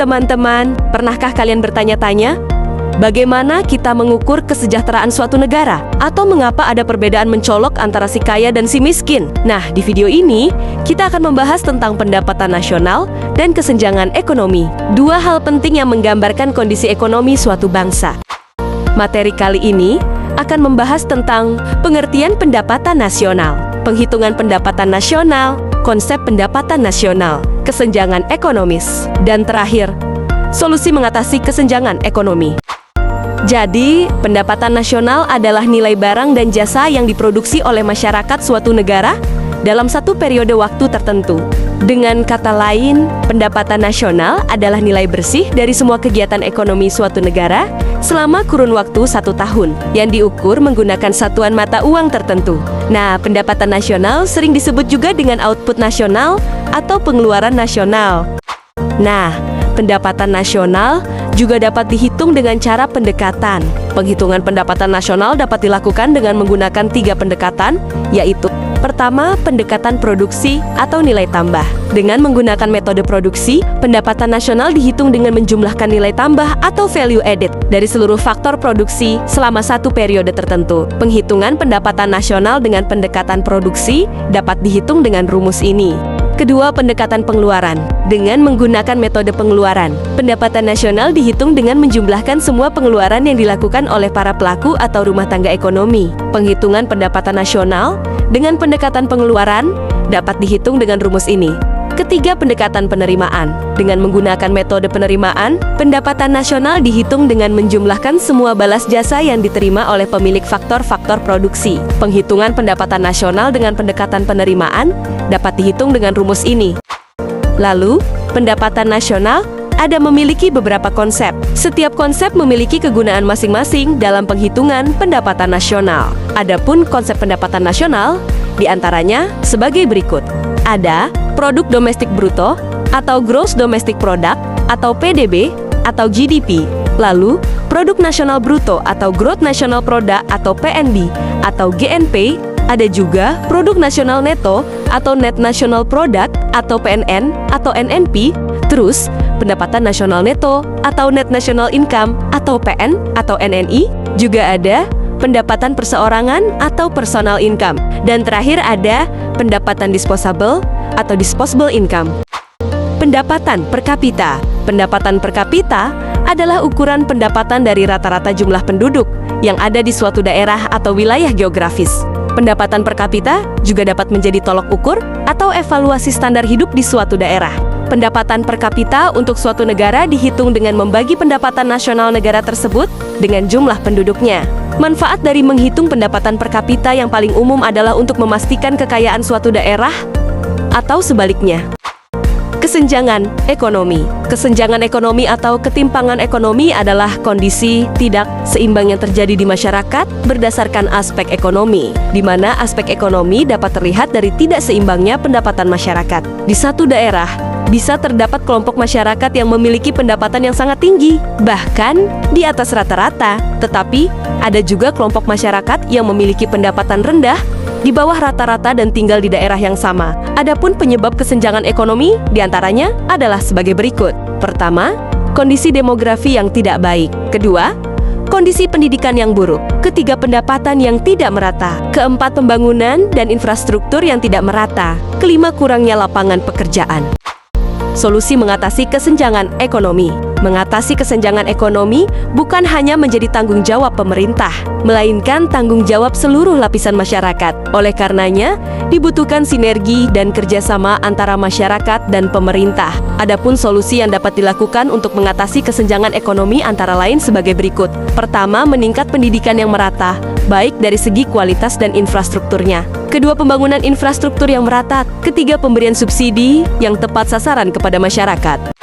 Teman-teman, pernahkah kalian bertanya-tanya, bagaimana kita mengukur kesejahteraan suatu negara? Atau mengapa ada perbedaan mencolok antara si kaya dan si miskin? Nah, di video ini, kita akan membahas tentang pendapatan nasional dan kesenjangan ekonomi. Dua hal penting yang menggambarkan kondisi ekonomi suatu bangsa. Materi kali ini akan membahas tentang pengertian pendapatan nasional, penghitungan pendapatan nasional, konsep pendapatan nasional, kesenjangan ekonomis, dan terakhir, solusi mengatasi kesenjangan ekonomi. Jadi, pendapatan nasional adalah nilai barang dan jasa yang diproduksi oleh masyarakat suatu negara dalam satu periode waktu tertentu. Dengan kata lain, pendapatan nasional adalah nilai bersih dari semua kegiatan ekonomi suatu negara selama kurun waktu 1 tahun, yang diukur menggunakan satuan mata uang tertentu. Nah, pendapatan nasional sering disebut juga dengan output nasional atau pengeluaran nasional. Nah, pendapatan nasional juga dapat dihitung dengan cara pendekatan. Penghitungan pendapatan nasional dapat dilakukan dengan menggunakan 3 pendekatan, yaitu: pertama, pendekatan produksi atau nilai tambah. Dengan menggunakan metode produksi, pendapatan nasional dihitung dengan menjumlahkan nilai tambah atau value added dari seluruh faktor produksi selama satu periode tertentu. Penghitungan pendapatan nasional dengan pendekatan produksi dapat dihitung dengan rumus ini. Kedua, pendekatan pengeluaran. Dengan menggunakan metode pengeluaran, pendapatan nasional dihitung dengan menjumlahkan semua pengeluaran yang dilakukan oleh para pelaku atau rumah tangga ekonomi. Penghitungan pendapatan nasional dengan pendekatan pengeluaran dapat dihitung dengan rumus ini. Ketiga, pendekatan penerimaan. Dengan menggunakan metode penerimaan, pendapatan nasional dihitung dengan menjumlahkan semua balas jasa yang diterima oleh pemilik faktor-faktor produksi. Penghitungan pendapatan nasional dengan pendekatan penerimaan dapat dihitung dengan rumus ini. Lalu, pendapatan nasional ada memiliki beberapa konsep. Setiap konsep memiliki kegunaan masing-masing dalam penghitungan pendapatan nasional. Adapun konsep pendapatan nasional diantaranya sebagai berikut. Ada produk domestik bruto atau gross domestic product atau PDB atau GDP. Lalu, produk nasional bruto atau gross national product atau PNB atau GNP. Ada juga produk nasional neto atau net national product atau PNN atau NNP. Terus, pendapatan nasional neto atau net national income atau PN atau NNI. Juga ada pendapatan perseorangan atau personal income. Dan terakhir ada pendapatan disposable atau disposable income. Pendapatan per kapita. Pendapatan per kapita adalah ukuran pendapatan dari rata-rata jumlah penduduk yang ada di suatu daerah atau wilayah geografis. Pendapatan per kapita juga dapat menjadi tolok ukur atau evaluasi standar hidup di suatu daerah. Pendapatan per kapita untuk suatu negara dihitung dengan membagi pendapatan nasional negara tersebut dengan jumlah penduduknya. Manfaat dari menghitung pendapatan per kapita yang paling umum adalah untuk memastikan kekayaan suatu daerah atau sebaliknya. Kesenjangan ekonomi. Kesenjangan ekonomi atau ketimpangan ekonomi adalah kondisi tidak seimbang yang terjadi di masyarakat berdasarkan aspek ekonomi, di mana aspek ekonomi dapat terlihat dari tidak seimbangnya pendapatan masyarakat. Di satu daerah, bisa terdapat kelompok masyarakat yang memiliki pendapatan yang sangat tinggi, bahkan di atas rata-rata. Tetapi, ada juga kelompok masyarakat yang memiliki pendapatan rendah, di bawah rata-rata dan tinggal di daerah yang sama. Adapun penyebab kesenjangan ekonomi diantaranya adalah sebagai berikut. Pertama, kondisi demografi yang tidak baik. Kedua, kondisi pendidikan yang buruk. Ketiga, pendapatan yang tidak merata. Keempat, pembangunan dan infrastruktur yang tidak merata. Kelima, kurangnya lapangan pekerjaan. Solusi mengatasi kesenjangan ekonomi. Mengatasi kesenjangan ekonomi bukan hanya menjadi tanggung jawab pemerintah, melainkan tanggung jawab seluruh lapisan masyarakat. Oleh karenanya, dibutuhkan sinergi dan kerjasama antara masyarakat dan pemerintah. Adapun solusi yang dapat dilakukan untuk mengatasi kesenjangan ekonomi antara lain sebagai berikut. Pertama, meningkat pendidikan yang merata, baik dari segi kualitas dan infrastrukturnya. Kedua, pembangunan infrastruktur yang merata. Ketiga, pemberian subsidi yang tepat sasaran kepada masyarakat.